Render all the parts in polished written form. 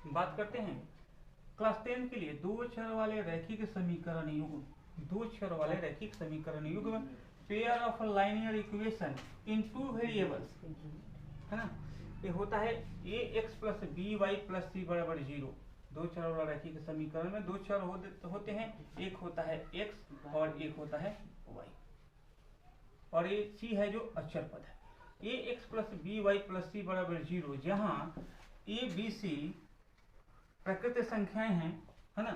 बात करते हैं क्लास 10 के लिए दो चर वाले रैखिक समीकरण युग्म, दो चर वाले रैखिक समीकरण युग्म, pair of linear equation in two variables, है ना। ये होता है A X plus B Y plus C बराबर 0। दो चर वाला रैखिक समीकरण में दो चर होते हैं, एक होता है x और एक होता है y, और ये c है जो अचर पद है। A X plus B Y plus C बराबर 0, जहाँ ए बी सी प्रकृत संख्याएं हैं, है ना,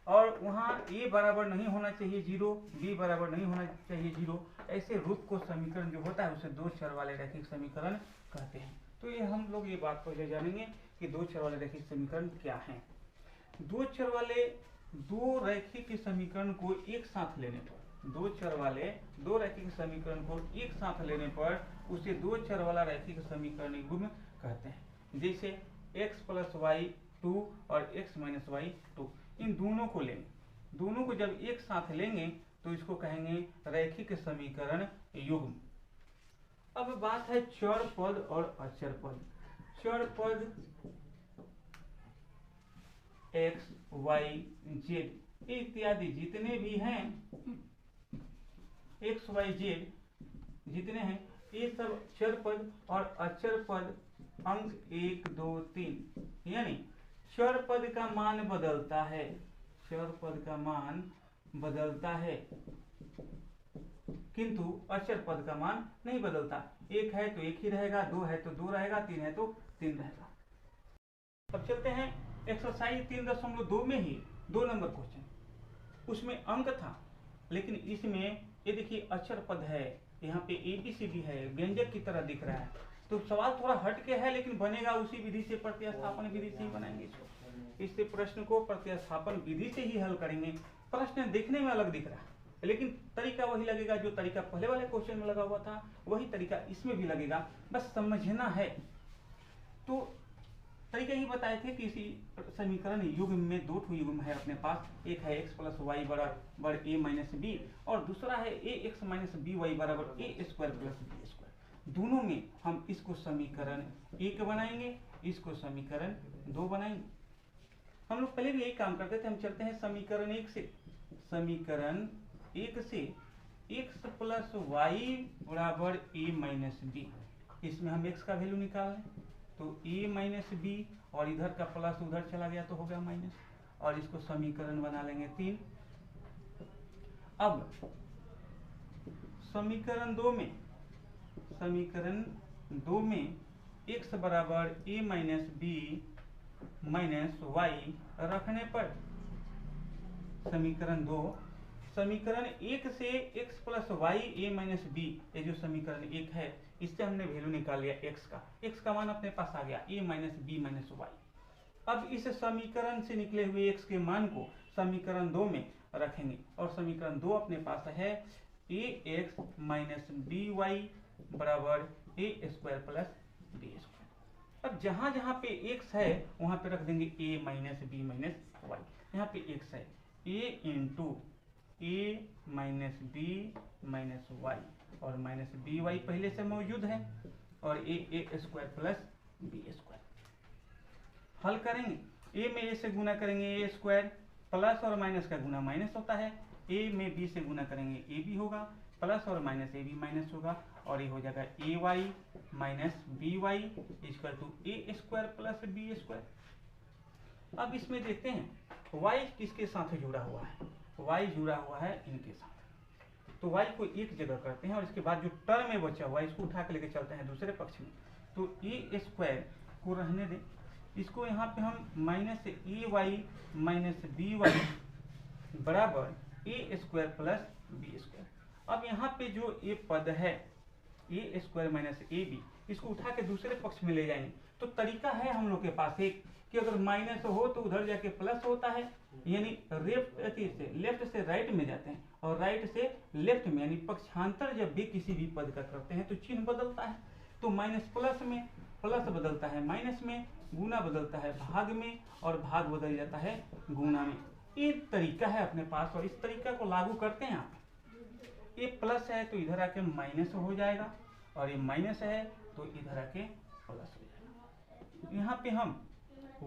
और वहाँ a बराबर नहीं होना चाहिए 0, b बराबर नहीं होना चाहिए 0, ऐसे रूप को समीकरण जो होता है उसे दो चर वाले रैखिक समीकरण कहते हैं। तो ये हम लोग ये बात पहले जानेंगे कि दो चर वाले रैखिक समीकरण क्या हैं। दो चर वाले दो रैखिक समीकरण को एक साथ लेने पर, दो चर वाले दो रैखिक समीकरण को एक साथ लेने पर उसे दो चर वाला रैखिक समीकरण युग्म कहते हैं। जैसे x प्लस वाई 2 और x माइनस वाई 2, इन दोनों को लेंगे, दोनों को जब एक साथ लेंगे तो इसको कहेंगे रैखिक समीकरण युग्म। अब बात है चर पद और अचर पद। चर पद x, y, z इत्यादि जितने भी हैं, x, y, z जितने हैं, ये सब चर पद, और अचर पद अंक 1, 2, 3, यानी चर पद का मान बदलता है, चर पद का मान बदलता है, किंतु अचर पद का मान नहीं बदलता। एक है तो एक ही रहेगा, दो है तो दो रहेगा, तीन है तो तीन रहेगा। अब चलते हैं एक्सरसाइज 3.2 में ही 2 नंबर क्वेश्चन, उसमें अंक था, लेकिन इसमें ये देखिए अचर पद है, यहाँ पे ABCD है, व्यंजक की तरह दिख रहा है, तो सवाल थोड़ा हट के है, लेकिन बनेगा उसी विधि से, प्रतिस्थापन विधि से ही बनाएंगे इसको। इससे प्रश्न को प्रतिस्थापन विधि से ही हल करेंगे। प्रश्न देखने में अलग दिख रहा है, लेकिन तरीका वही लगेगा जो तरीका पहले वाले क्वेश्चन में लगा हुआ था, वही तरीका इसमें भी लगेगा, बस समझना है। तो तरीका ही बताए थे कि इसी समीकरण युग्म में दो ठो युग्म है अपने पास, एक है x प्लस वाई बराबर a माइनस बी, और दूसरा है A x minus B Y बराबर A square plus B square. दोनों में हम इसको समीकरण 1 बनाएंगे, इसको समीकरण 2 बनाएंगे। हम लोग पहले भी यही काम करते थे। हम चलते हैं समीकरण 1 से। समीकरण 1 से x प्लस वाई बराबर a माइनस बी, इसमें हम x का वैल्यू निकाल लें, तो a माइनस बी, और इधर का प्लस उधर चला गया तो हो गया माइनस, और इसको समीकरण बना लेंगे 3। अब समीकरण 2 में, समीकरण 2 में x बराबर a minus B minus Y रखने पर, समीकरण 2, समीकरण 1 से x plus Y a minus B, ये जो समीकरण 1 है, इससे हमने वैल्यू निकाल लिया x का मान अपने पास आ गया a minus B minus Y. अब इस समीकरण से निकले हुए x के मान को समीकरण 2 में रखेंगे, और समीकरण 2 अपने पास है a X minus B Y बराबर A square plus B square. अब जहां जहां पे x है वहां पे रख देंगे a minus B minus Y. यहाँ पे x है a into A minus B minus Y, और माइनस बी वाई पहले से मौजूद है, और A square plus B square. हल करेंगे, a में a से गुना करेंगे a स्क्वायर, प्लस और माइनस का गुना माइनस होता है, a में b से गुना करेंगे a भी होगा, प्लस और माइनस a भी माइनस होगा, और ये हो जाएगा A Y minus B Y equal to A square plus B square. अब इसमें देखते हैं y किसके साथ जुड़ा हुआ है, y जुड़ा हुआ है इनके साथ, तो y को एक जगह करते हैं, और इसके बाद जो टर्म में बचा हुआ है इसको उठा के लेके चलते हैं दूसरे पक्ष में, तो ए स्क्वायर को रहने दें, इसको यहाँ पे हम minus A Y minus B Y बराबर A square plus B square. अब यहाँ पे जो ये पद है ए स्क्वायर माइनस ए बी, इसको उठा के दूसरे पक्ष में ले जाएंगे। तो तरीका है हम लोग के पास एक कि अगर माइनस हो तो उधर जाके प्लस होता है, यानी लेफ्ट से राइट में जाते हैं, और राइट से लेफ्ट में, यानी पक्षांतर जब भी किसी भी पद का करते हैं तो चिन्ह बदलता है। तो माइनस प्लस में प्लस बदलता है माइनस में, गुना बदलता है भाग में, और भाग बदल जाता है गुना में। ये तरीका है अपने पास, और इस तरीका को लागू करते हैं आप। ये प्लस है तो इधर आके माइनस हो जाएगा, और ये माइनस है तो इधर आके प्लस हो जाएगा। यहाँ पे हम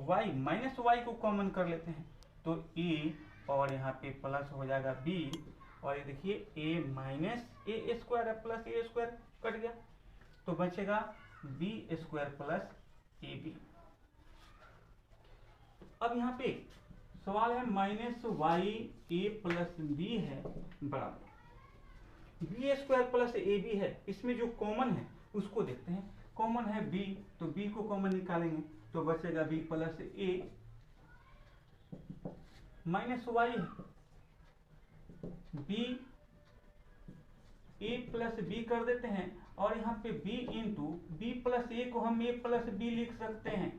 y माइनस वाई को कॉमन कर लेते हैं तो a और यहाँ पे प्लस हो जाएगा b, और ये देखिए a minus A square plus A square cut गया तो बचेगा b square plus A B. अब यहाँ पे सवाल है minus Y A plus B है बराबर B square plus A B है। इसमें जो कॉमन है उसको देखते हैं। कॉमन है b तो b को कॉमन निकालेंगे तो बचेगा b plus A minus Y b a plus B कर देते हैं और यहाँ पे b into B plus A को हम a प्लस बी लिख सकते हैं।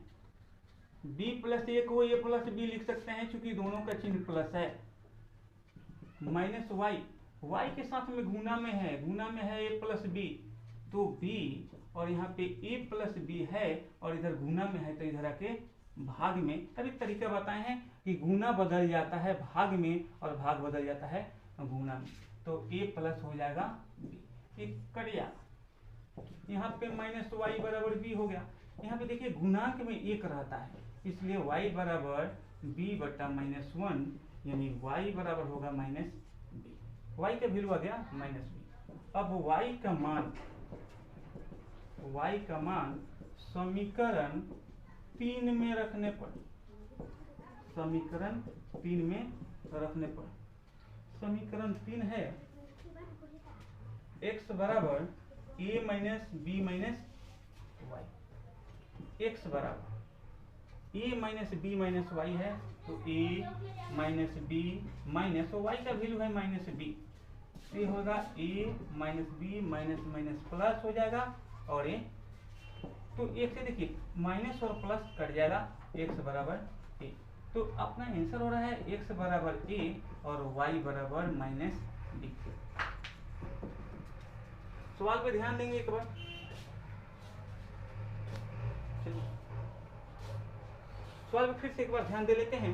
b प्लस ए को a प्लस बी लिख सकते हैं क्योंकि दोनों का चिन्ह प्लस है। माइनस वाई y के साथ में गुना में है a प्लस बी तो b और यहाँ पे a प्लस बी है और इधर गुना में है तो इधर आके भाग में। अभी तरीका बताए हैं कि गुना बदल जाता है भाग में और भाग बदल जाता है गुना में, तो a प्लस हो जाएगा b, एक कट जाएगा। यहाँ पे माइनस वाई बराबर b हो गया। यहाँ पे देखिए गुणांक में एक रहता है इसलिए y बराबर b बटा माइनस वन, यानी y बराबर होगा माइनस b। y का वैल्यू आ गया माइनस b। अब y का मान समीकरण 3 में रखने पर, समीकरण 3 में रखने पर, समीकरण 3 है x बराबर a minus B minus Y. x बराबर a minus B minus Y है तो a minus B minus Y का वैल्यू है माइनस बी, ये होगा a minus B minus minus plus हो जाएगा और a, तो एक से देखिए माइनस और प्लस कट जाएगा x बराबर a। तो अपना आंसर हो रहा है x बराबर a और y बराबर माइनस b। सवाल पे ध्यान देंगे एक बार। सवाल पे फिर से एक बार ध्यान दे लेते हैं।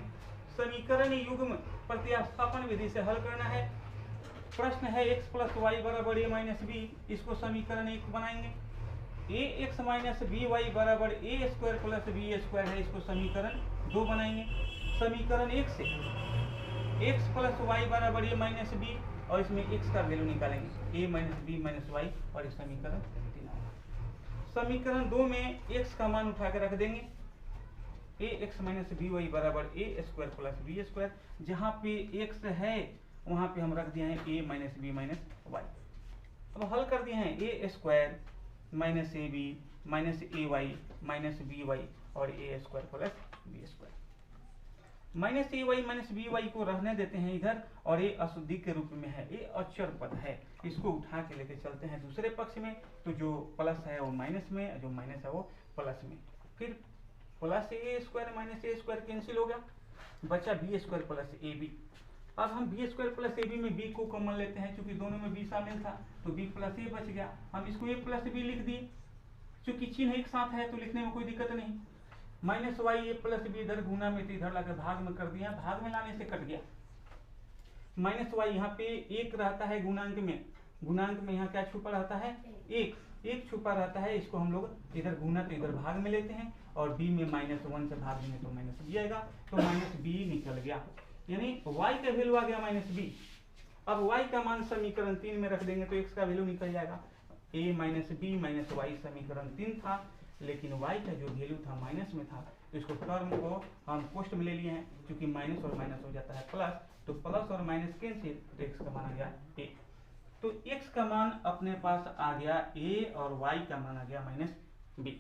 समीकरण युग्म प्रतिस्थापन विधि से हल करना है। प्रश्न है x प्लस वाई बराबर a माइनस बी, इसको समीकरण 1 बनाएंगे। ए एक्स माइनस बी वाई बराबर A square plus B square है, इसको समीकरण 2 बनाएंगे। समीकरण 1 से x प्लस वाई बराबर ए माइनस बी और इसमें x का वैल्यू निकालेंगे ए माइनस बी माइनस वाई और इस समीकरण 3। समीकरण 2 में x का मान उठा के रख देंगे। ए एक्स माइनस बी वाई बराबर A square plus B square, जहाँ पे x है वहाँ पे हम रख दिए हैं A minus B minus Y. अब हल कर दिए हैं A square minus A B minus A Y minus B Y और A square plus B square. Minus A Y minus B Y को रहने देते हैं इधर और ये अशुद्धि के रूप में है, ये अचर पद है, इसको उठा के लेके चलते हैं दूसरे पक्ष में। तो जो प्लस है वो माइनस में, जो माइनस है वो प्लस में। फिर plus A square minus A square cancel हो गया, बचा B square plus A B. अब हम B square plus A B में बी को कॉमन लेते हैं क्योंकि दोनों में बी शामिल था तो बी प्लस ए बच गया। हम इसको ए प्लस बी लिख दिए, क्योंकि चिन्ह एक साथ है तो लिखने में कोई दिक्कत नहीं। Minus Y A plus B इधर गुना में इधर लाकर भाग में कर दिया, भाग में लाने से कट गया। माइनस वाई यहाँ पे एक रहता है गुणांक में यहाँ क्या छुपा रहता है, एक छुपा रहता है। इसको हम लोग इधर गुना तो इधर भाग में लेते हैं और बी में -1 से भाग देंगे तो माइनस बी आएगा, तो माइनस बी निकल गया, यानी y का वैल्यू आ गया माइनस बी। अब y का मान समीकरण 3 में रख देंगे तो x का वैल्यू निकल जाएगा। a minus B minus Y समीकरण 3 था, लेकिन y का जो वैल्यू था माइनस में था, तो इसको टर्म को हम पोस्ट में ले लिए हैं, क्योंकि माइनस और माइनस हो जाता है प्लस, तो प्लस और माइनस कैंसिल, तो x का मान आ गया a। तो x का मान अपने पास आ गया a और y का मान आ गया माइनस b।